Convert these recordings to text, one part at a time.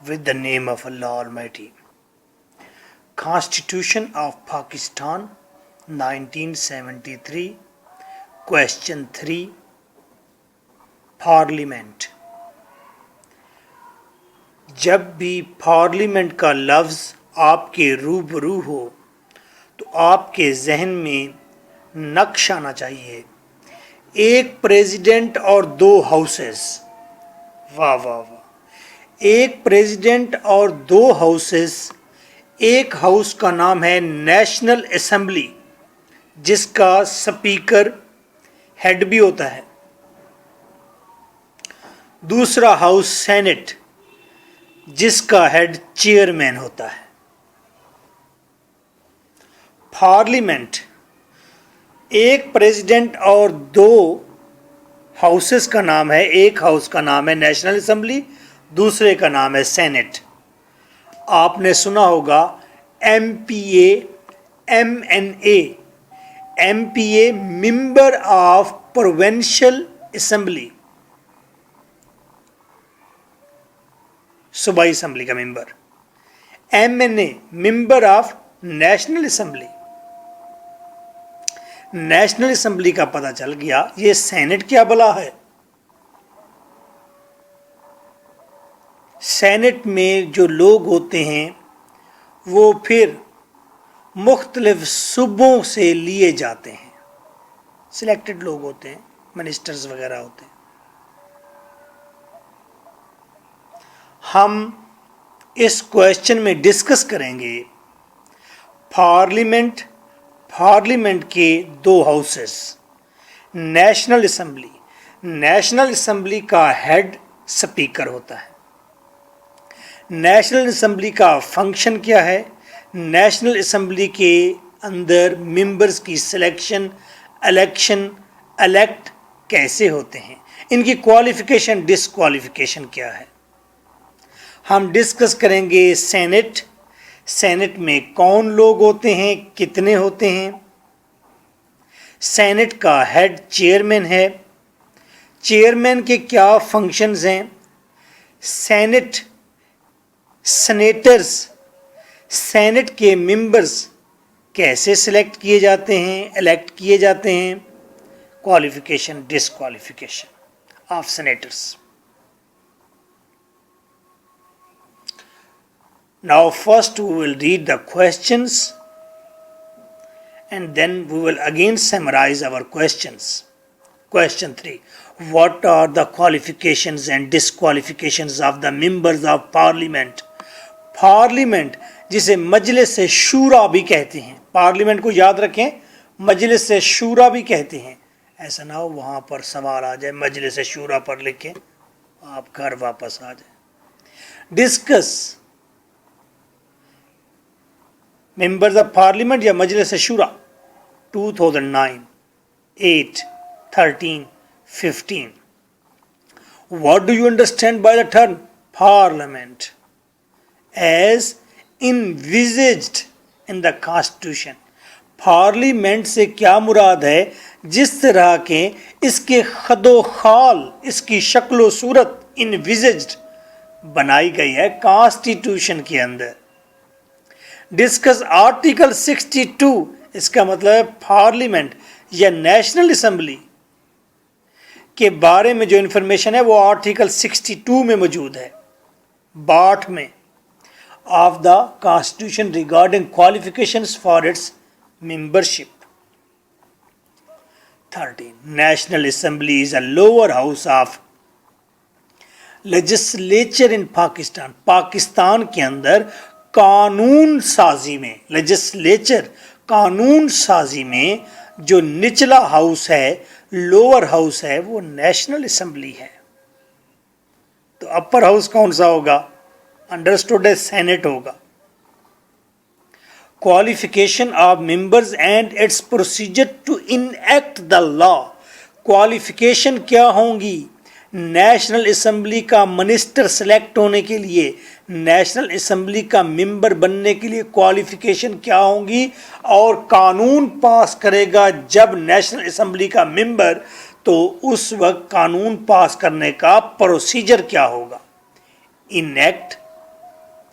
with the name of Allah Almighty. Constitution of Pakistan 1973. Question 3. Parliament. جب بھی parliament کا لفظ آپ کے روبرو ہو تو آپ کے ذہن میں نقش آنا چاہیے ایک پریزیڈنٹ اور دو ہاؤسز. واہ واہ واہ. ایک پریزیڈنٹ اور دو ہاؤسز. ایک ہاؤس کا نام ہے نیشنل اسمبلی جس کا سپیکر ہیڈ بھی ہوتا ہے. دوسرا ہاؤس سینٹ جس کا ہیڈ چیئرمین ہوتا ہے. پارلیمنٹ ایک پریزیڈنٹ اور دو ہاؤسز کا نام ہے. ایک ہاؤس کا نام ہے نیشنل اسمبلی, دوسرے کا نام ہے سینٹ. آپ نے سنا ہوگا M P A, M N A. M P A member of provincial assembly, صوبائی اسمبلی کا member. M N A member of national assembly. National assembly کا پتہ چل گیا. یہ سینٹ کیا بلا ہے؟ سینٹ میں جو لوگ ہوتے ہیں وہ پھر مختلف صوبوں سے لیے جاتے ہیں. سلیکٹڈ لوگ ہوتے ہیں, منسٹرز وغیرہ ہوتے ہیں. ہم اس کویشچن میں ڈسکس کریں گے پارلیمنٹ کے دو houses. National assembly. National assembly کا ہیڈ سپیکر ہوتا ہے. نیشنل اسمبلی کا فنکشن کیا ہے؟ نیشنل اسمبلی کے اندر ممبرز کی سلیکشن, الیکشن, الیکٹ کیسے ہوتے ہیں, ان کی کوالیفیکیشن, ڈسکوالیفیکیشن کیا ہے. ہم ڈسکس کریں گے سینٹ. سینٹ میں کون لوگ ہوتے ہیں, کتنے ہوتے ہیں. سینٹ کا ہیڈ چیئرمین ہے. چیئرمین کے کیا فنکشنز ہیں. سینیٹرز, سینٹ کے ممبرز کیسے سلیکٹ کیے جاتے ہیں, الیکٹ کیے جاتے ہیں. Qualification, disqualification of senators. Now first we will read the questions and then we will again summarize our questions. Question 3. What are the qualifications and disqualifications of the members of parliament? Parliament جسے مجلس شورا بھی کہتے ہیں. Parliament کو یاد رکھیں, مجلس شورا بھی کہتے ہیں. ایسا نہ ہو وہاں پر سوال آ جائے مجلس شورا پر لکھیں, آپ گھر واپس آ جائیں. ڈسکس ممبرز آف پارلیمنٹ یا مجلس شورا 2009, 8, 13, 15. What do you understand by the term parliament? As envisaged in the constitution. Parliament سے کیا مراد ہے؟ جس طرح کے اس کے خد و خال, اس کی شکل و صورت envisaged بنائی گئی ہے کانسٹیٹیوشن کے اندر. Discuss article 62. اس کا مطلب ہے پارلیمنٹ یا نیشنل اسمبلی کے بارے میں جو انفارمیشن ہے وہ آرٹیکل 62 میں موجود ہے, 62 میں, of the constitution regarding qualifications for its membership. 13. National assembly is a lower house of legislature in Pakistan. Pakistan کے اندر قانون سازی میں, لیجسلیچر قانون سازی میں جو نچلا ہاؤس ہے, لوور ہاؤس ہے, وہ نیشنل اسمبلی ہے. تو اپر ہاؤس کون سا ہوگا؟ انڈرسٹوڈ ہے, سینٹ ہوگا. Qualification of members and its procedure to enact the law. Qualification کیا ہوں گی نیشنل اسمبلی کا منسٹر سلیکٹ ہونے کے لیے, نیشنل اسمبلی کا ممبر بننے کے لیے کوالیفیکیشن کیا ہوں گی, اور قانون پاس کرے گا جب نیشنل اسمبلی کا ممبر, تو اس وقت قانون پاس کرنے کا پروسیجر کیا ہوگا. انیکٹ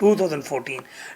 2014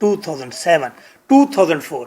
2007 2004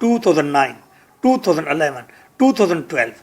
2009 2011 2012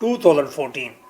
2014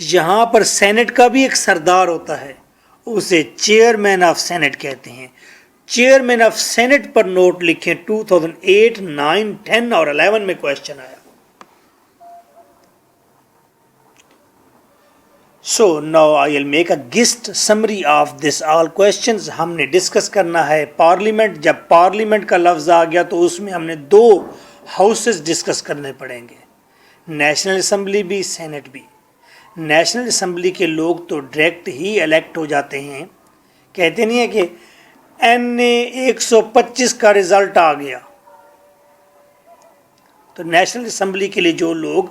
یہاں پر سینٹ کا بھی ایک سردار ہوتا ہے, اسے چیئرمین آف سینٹ کہتے ہیں. چیئرمین آف سینٹ پر نوٹ لکھیں, 2008, 9, 10 اور 11 میں کوشچن آیا. So now I will make a gist summary of this all questions. ہم نے ڈسکس کرنا ہے پارلیمنٹ. جب پارلیمنٹ کا لفظ آ گیا تو اس میں ہم نے 2 ہاؤسز ڈسکس کرنے پڑیں گے, نیشنل اسمبلی بھی, سینٹ بھی. نیشنل اسمبلی کے لوگ تو ڈائریکٹ ہی الیکٹ ہو جاتے ہیں, کہتے نہیں ہیں کہ NA125 کا رزلٹ آ گیا. تو نیشنل اسمبلی کے لیے جو لوگ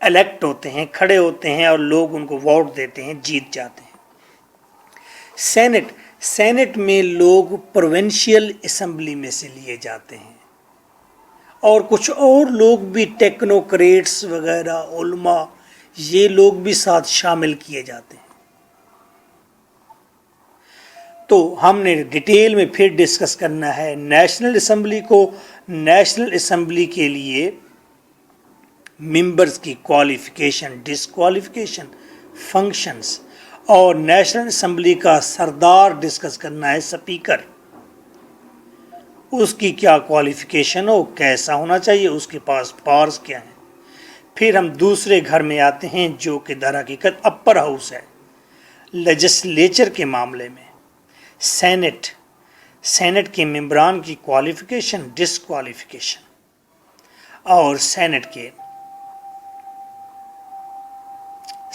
الیکٹ ہوتے ہیں, کھڑے ہوتے ہیں اور لوگ ان کو ووٹ دیتے ہیں, جیت جاتے ہیں. سینٹ میں لوگ پروونشل اسمبلی میں سے لیے جاتے ہیں, اور کچھ اور لوگ بھی ٹیکنوکریٹس وغیرہ, علماء, یہ لوگ بھی ساتھ شامل کیے جاتے ہیں. تو ہم نے ڈیٹیل میں پھر ڈسکس کرنا ہے نیشنل اسمبلی کو. نیشنل اسمبلی کے لیے ممبرز کی کوالیفیکیشن, ڈسکوالیفیکیشن, فنکشنز, اور نیشنل اسمبلی کا سردار ڈسکس کرنا ہے, اسپیکر, اس کی کیا کوالیفیکیشن ہو, کیسا ہونا چاہیے, اس کے پاس پاورز کیا ہیں. پھر ہم دوسرے گھر میں آتے ہیں جو کہ در حقیقت اپر ہاؤس ہے, لیجسلیچر کے معاملے میں. سینٹ کے ممبران کی کوالیفیکیشن, ڈسکوالیفیکیشن, اور سینٹ کے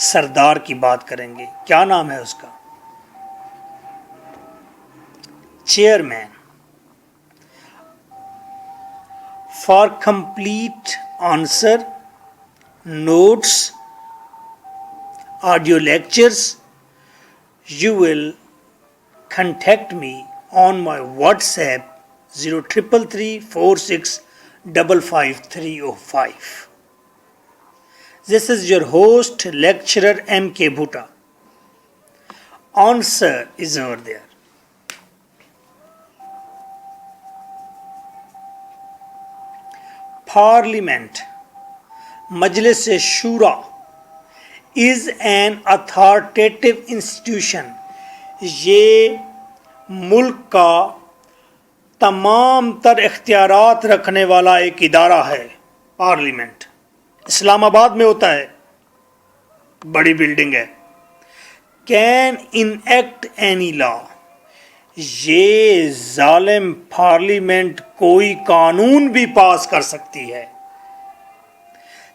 سردار کی بات کریں گے. کیا نام ہے اس کا؟ Chairman. For complete answer, notes, audio lectures, you will contact me on my WhatsApp 0333465555. This is your host, lecturer M.K. Bhutta. Answer is over there. Parliament, مجلس شورا, is an authoritative institution. یہ ملک کا تمام تر اختیارات رکھنے والا ایک ادارہ ہے. پارلیمنٹ اسلام آباد میں ہوتا ہے, بڑی بلڈنگ ہے. کین انیکٹ اینی لا, یہ ظالم پارلیمنٹ کوئی قانون بھی پاس کر سکتی ہے.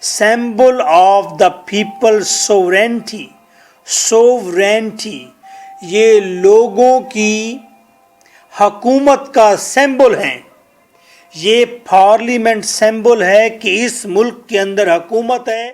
Symbol of the people, sovereignty, یہ لوگوں کی حکومت کا سمبل ہیں. یہ پارلیمنٹ سمبل ہے کہ اس ملک کے اندر حکومت ہے.